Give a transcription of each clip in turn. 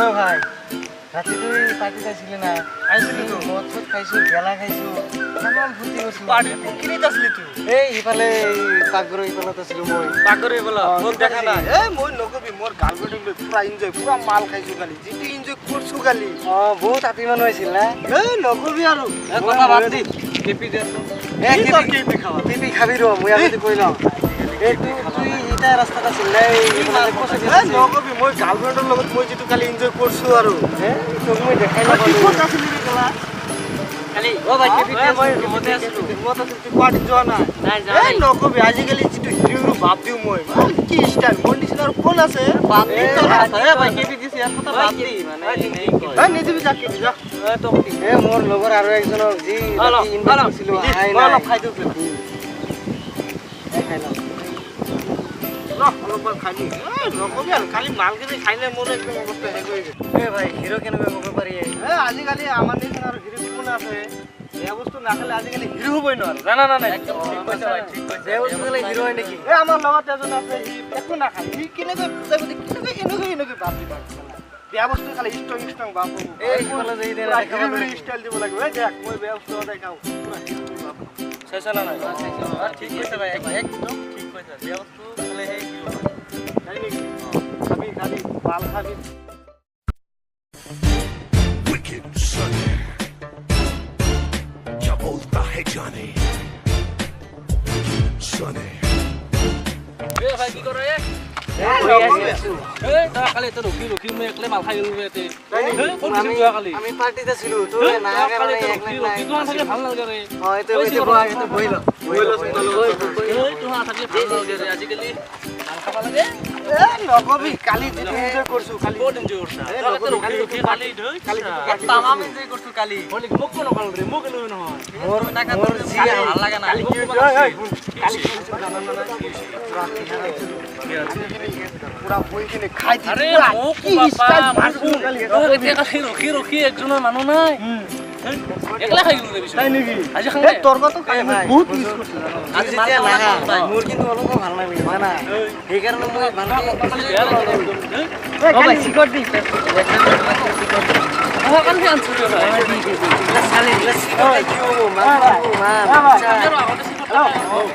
ও ভাই রাতে তুই পার্টি যাইছিলি না আইছিলি তো মদ ফদ খাইছো গেলা খাইছো কেমন ফুটি করছিস পার্টি কিনি আসলি তুই এই ইফালে পাগর ইফালে তো ছিল মই পাগরে বলা মোর দেখা না এ মই নকবি মোর গার্লফ্রেন্ড পুরা এনজয় পুরা মাল খাইছো খালি যেটি এনজয় করছো খালি বহুত আপি মানুহ আছিল না এ নকবি আৰু কথা বাদ দি কেপি দে এ কি তোর কেপি খাওয়া পিপি খাবি র মই আগতে কইলাম এই তুই ইটা রাস্তাটা ছিল না এই মানে কোসে এ নকবি মই গাৰ্লফ্ৰেন্ডৰ লগত মই যেটো খালি এনজয় কৰছো আৰু এ তোক মই দেখাই না কি কথা আছিল রে গলা খালি ও ভাই কেপি মই মতে আছিলো মত আছিল তুই পার্টি যোৱা নাই নাই এ নকবি আজিকালি যেটো হিৰো বাপ দিও মই কি স্টাইল মোৰ নিচিনাৰ কোন আছে বাপ দি তো এ ভাই কেপি দিছি আর কথা বাদ দি মানে নেই কই এ নিদিবি যা কেপি যা এ তো এ মোর লগৰ আৰু একজনক জি ইনভাইট কৰিছিলো আই মই নাই অলপ খাই দিও খাই লও অলপমান খালি নকবি আৰু খালি মালখিনি খাইলে মোৰ একদম অৱস্থা শেষ হৈ গৈছে এ ভাই হিৰো কেনেকৈ হ'ব পাৰি আজিকালি আমাৰ নিচিনা আৰু হিৰো কোন আছে এই বস্তু নাখালে আজিকালি হিৰো হ'বই নোৱাৰে জানা না নাই একদম ঠিক কৈছে ভাই ঠিক কৈছে যে বস্তু খালে হিরো হয় নেকি এই আমাৰ লগত এজন আছে সি একো নাখায় সি কেনেকৈ এনেকৈ বাপ দিব বেয়া বস্তু খালি ষ্ট্ৰং বাপ এই ইফালে যাই দে দেখা পালো ষ্টাইল দিব লাগিব এই দেখ মই বেয়া বস্তু সদায় খাওঁ চাইছা না নাই ঠিক কৈছে ভাই একদম ঠিক কৈছে বেয়া বস্তু খালে সেই হিৰো হয় নাই নেকি খাবি খাবি ভাল খাবি Wicked Sunny. Ya volta है जाने Sunny. এ ভাই কি কৰে এ তা কালি তো ৰখি মই একলে মাল খাই গলো এতে কোন দিন যোৱা কালি আমি পাৰ্টিতে ছিলো তো না কাৰণে একলাই নাই তো থাকে ভাল নালাগে ৰে হয় তো এতে বহিল তো থাকে ভাল নালাগে ৰে আজিকালি মাল খাব লাগে এ নকবি কালি যেটো এনজয় কৰছো কালি বহুত এনজয় কৰছা তো ৰখি কালি কালি তামাম এনজয় কৰছো কালি মই মোক কোন নকল ৰে মোক লৈ নহয় মোৰ জি ভাল লাগা না কালি কি কালি জানা না পুৰা বই কিনে খাই দি আৰে মোক কি বাবা ষ্টাইল মাৰ মাৰছো কালি কালি ৰখি একজনৰ মানুহ নাই একলা খাই গলো ৰে নাই নেকি আজি এ তোৰ কথা খাই বহুত মিছ কৰছো আজি যেতিয়া নাহা মোৰ কিন্তু অলপ ভাল নালাগে হয় না সেইকাৰণে মই ভালকে ভাই চিকট দি কালি আনছো ৰে ভাই চালি লস্সি কৰি কিও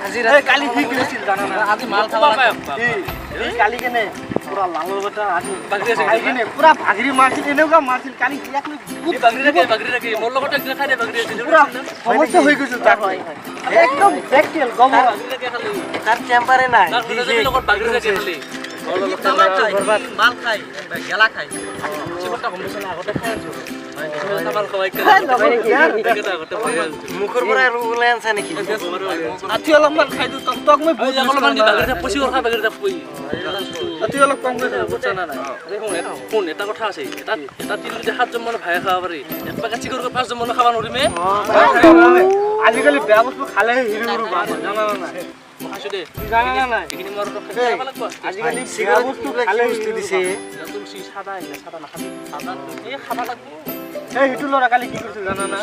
আজি এই কালি কি কৰিছিল জানা না আজি মাল খাব লাগে এই কালি কেনে পুৰা লালৰ বটা আজি খাই কিনে পুৰা ভাগৰি মাৰছিল এনেকুৱা মাৰছিল কালি বাগৰি ৰাখি মোৰ লগত একদিন খাই দে বাগৰি আছিল পুৰা সমস্যা হৈ গৈছিল তাৰ একদম বেকটেল গম তাৰ টেম্পাৰে নাই লগত বাগৰি ৰাখি খালি মাল খাই গেলা খাই চিকটা কম্পিটিশন আগতে খাই আছো মাল খাই মুখৰ পৰা আৰু ওলাই আনছা নেকি আতি অলপমান খাই দিও তক মই বহুত অলপমান দি বাগৰি থাক পইচা খাই বাগৰি থাক পই আতি অলপ কম কৰি বুজা না নাই শুন এটা কথা আছে এটা তিল যদি 7 জন মানুহ ভাই খাব পাৰি এক পেকেট চিকৰ 5 জন মানুহ খাব নৰিমে আজিকালি বেয়া বস্তু খালে হিৰো জানা না নাই খাইছো দে জানা না নাই এইখিনি মোৰ খাব লাগিব আজিকালি বেয়া বস্তু খালে বস্তু দিছে তুলসী সাদা নাখাবি সাদা এই খাব লাগিব এই হিটো লৰা কালি কি কৰিছিল জানা না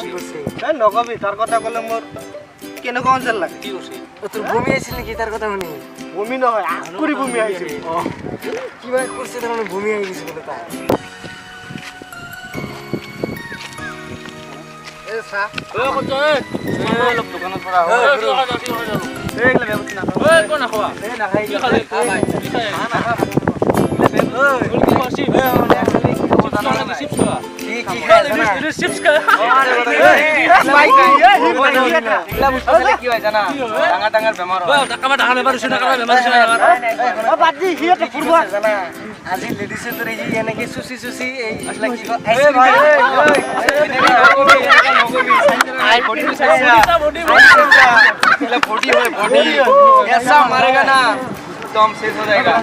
এই নকবি তাৰ কথা ক'লে মোৰ কেনেকুৱা অঞ্চল লাগে কি কৰিছে তোৰ ভূমি আছিল নেকি তাৰ কথা শুনি ভূমি নহয় আকুৰি ভূমি আহিছিল কিবা কৰিছে তাৰমানে ভূমি আহি গৈছে বোলে তাৰ এই চাহ ঐ কত অলপ দোকানৰ পৰা এইগিলা বেয়া বস্তু নাখাওঁ ঐ কোন নাখোৱা এই নাখাই কি খালি কি খাই কি খাসি চিপস খোৱা কি খাই জানা চিপস খাই কি হয় জানা ডাঙৰ ডাঙৰ বেমাৰ কাবা ডাঙৰ বেমাৰ হৈছে না কাবা বেমাৰ হৈছে না বাদ দি সিহঁতে ফুৰিব জানা আজি লেডিছে তোৰ এই এনেকে চুচি চুচি এই কি কয় আই বডি बॉडी है बॉडी ऐसा मारेगा ना तो हम सेफ हो जाएगा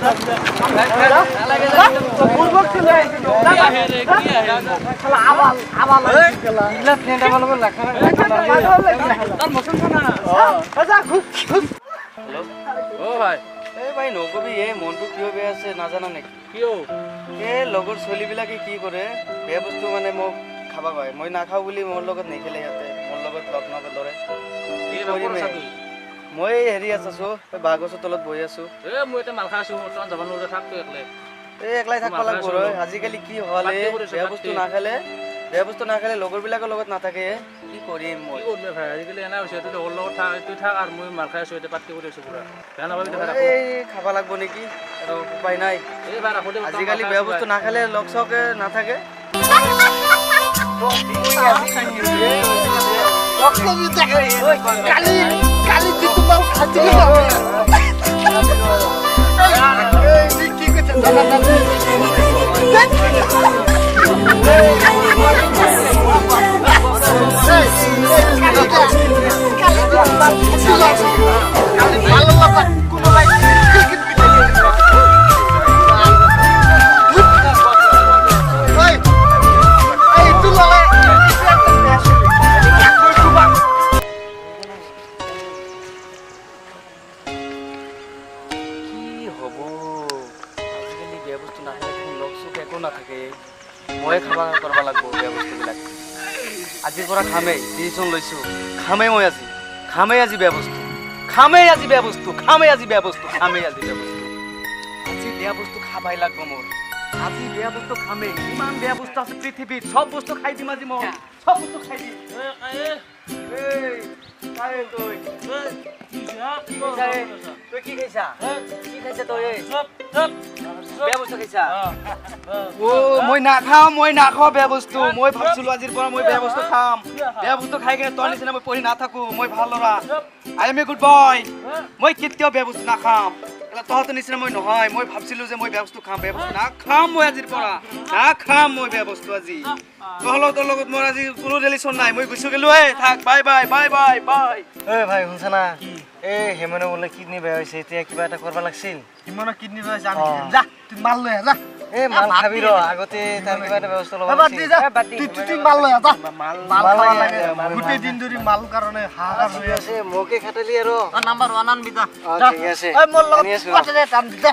पूर्वक से ले क्या है रे क्या है साला आवाल इला फ्रेंड वाला को लखा তার মতন না আচ্ছা খুব হ্যালো ও ভাই এই ভাই নকবি এই মনটো কিয় বেয়া আছে নাজানা নেকি কিয় এই লগৰ ছোৱালীবিলাকে কি কৰে বেয়া বস্তু মানে মোক খাবা কয় মই নাখাওঁ বুলি মোৰ লগত নেখেলে সিহঁতে মোৰ লগত লগ নকৰে এই বাবুৰ সাথে মই হেৰি আছো বাঁহগছৰ তলত বহি আছো এ মই এটা মাল খাই আছো বৰ্তমান যাব নোৱাৰে থাক তো একলে এই একলাই থাকবা লাগব ৰ আজিকালি কি হ'ল এই বেয়া বস্তু নাখালে লগৰবিলাকৰ লগত নাথাকে কি কৰিম মই কি কৰিবি ভাই আজিকালি এনে হৈছে তুই লগৰ লগত থাক তুই থাক আৰু মই মাৰ খাই আছো এতিয়া পাতকে কৰি আছো পুৰা বেয়া নাপাবি দেখা এই খাবা লাগব নেকি আৰু উপায় নাই এইবাৰ ৰাখোতে আজিকালি বেয়া বস্তু নাখালে লগ চকে নাথাকে মই খাবা কৰিব লাগিব বেয়া বস্তুবিলাক আজিৰ পৰা খামেই ডিচিশ্যন লৈছো খামেই মই আজি বেয়া বস্তু আজি বেয়া বস্তু আজি বেয়া বস্তু খাবাই লাগিব মোৰ আজি বেয়া বস্তু খামেই ইমান বেয়া বস্তু আছে পৃথিৱীত চব বস্তু খাই দিম আজি মই চব বস্তু খাই দিম তই কি খাইছা তই বেয়া বস্তু খাইছা মই নাখাওঁ বেয়া বস্তু মই ভাবছিলো আজিৰ পৰা মই বেয়া বস্তু খাম বেয়া বস্তু খাই কিনে তোৰ নিচিনা মই পঢ়ি নাথাকো মই ভাল ল'ৰা I M a good boy মই কেতিয়াও বেয়া বস্তু নাখাম তহঁতৰ নিচিনা মই নহয় মই ভাবছিলো যে মই বেয়া বস্তু খাম বেয়া বস্তু নাখাম মই আজিৰ পৰা নাখাম মই বেয়া বস্তু আজি তহঁতৰ লগত মোৰ আজি কোনো ৰিলেশ্যন নাই মই গুচি গেলো থাক bye bye bye bye bye ভাই শুনছা না এই হেমনে বোলে কিডনি বেয়া হৈছে এতিয়া কিবা এটা কৰিব লাগছিল হিমনৰ কিডনি বেয়া হৈছে আমি যা তুই মাল লৈ যা এই মাল খাবি ৰ আগতে তাৰ কিবা এটা ব্যৱস্থা ল'ব তুই মাল লৈ যা মাল খাব লাগে গোটেই দিন ধৰি মাল কাৰণে হাহাকাৰ হৈ আছে মোকে খাটালি আৰু নাম্বাৰ 1 আনবি যা ঠিক আছে এই মোৰ লগত কথা দে টান দে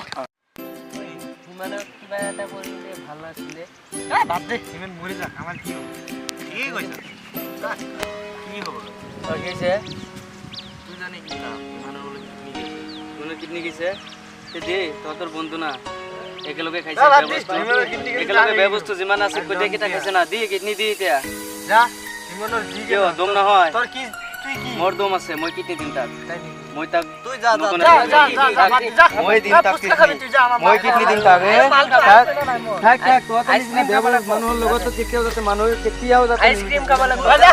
হিমনৰ কিবা এটা কৰিলে ভাল আছিলে এই বাদ দে হিমন মৰি যা আমাৰ কি হ'ব কি কৈছ কি হ'ব তই কৈছে তুই জানি কি না হিমনৰ বোলে কিডনি গেছে তহঁতৰ বন্ধু না একেলগে খাইছে একেলগে বেয়া বস্তু যিমান আছে গোটেইকেইটা খাইছে না দি কিডনি দি এতিয়া যা হিমনৰ জি কিয় দম নহয় তোৰ কি তুই কি মোৰ দম আছে মই কিডনি দিম তাক মই তাক তুই যা মই দিম তাক মই কিডনি দিম তাক থাক তহঁতৰ নিচিনা বেয়া বেয়া মানুহৰ লগত কেতিয়াও যাতে মানুহ কেতিয়াও যাতে আইচক্ৰীম খাব লাগিব যা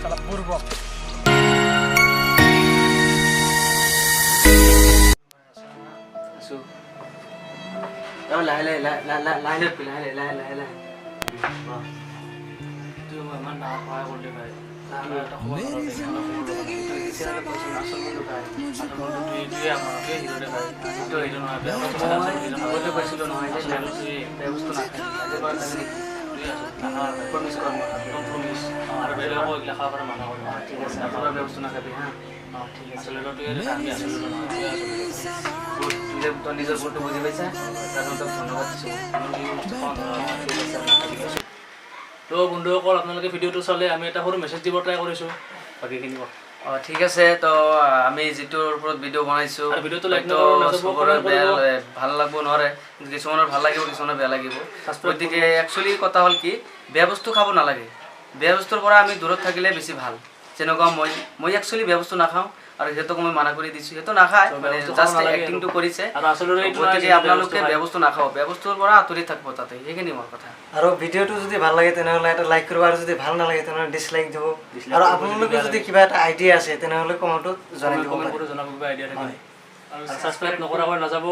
চলা বুৰবক লাহে নিজৰ ভুলটো বুজি পাইছা ধন্যবাদ তো বন্ধুসকল আপোনালোকে ভিডিঅ'টো চালে আমি এটা সৰু মেছেজ দিব ট্ৰাই কৰিছোঁ বাকীখিনি ঠিক আছে তো আমি যিটোৰ ওপৰত ভিডিঅ' বনাইছোঁ ভিডিঅ'টো ভাল লাগব নোৱাৰে কিছুমানৰ ভাল লাগিব কিছুমানৰ বেয়া লাগিব গতিকে একচুৱেলি কথা হ'ল কি বেয়া বস্তু খাব নালাগে বেয়া বস্তুৰ পৰা আমি দূৰত থাকিলে বেছি ভাল যেনেকুৱা মই একচুৱেলি বেয়া বস্তু নাখাওঁ আৰু সিহঁতক মই মানা কৰি দিছোঁ সিহঁতো নাখায় মানে জাষ্ট এক্টিংটো কৰিছে গতিকে আপোনালোকে বেয়া বস্তু নাখাব বেয়া বস্তুৰ পৰা আঁতৰি থাকিব তাতে সেইখিনি মোৰ কথা আৰু ভিডিঅ'টো যদি ভাল লাগে তেনেহ'লে এটা লাইক কৰিব আৰু যদি ভাল নালাগে তেনেহ'লে ডিছলাইক দিব আৰু আপোনালোকে যদি কিবা এটা আইডিয়া আছে তেনেহ'লে কমেণ্টত জনাই দিব সাবস্ক্ৰাইব নকৰাকৈ নাযাব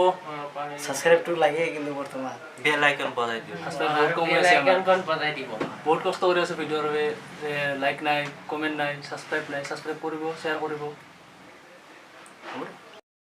সাবস্ক্ৰাইবটো লাগে কিন্তু বৰ্তমান বেল আইকন বজাই দিব বহুত কষ্ট কৰি আছে ভিডিঅ'ৰ বাবে লাইক নাই কমেণ্ট নাই ছাবস্ক্ৰাইব নাই ছাবস্ক্ৰাইব কৰিব শ্বেয়াৰ কৰিব হ'ব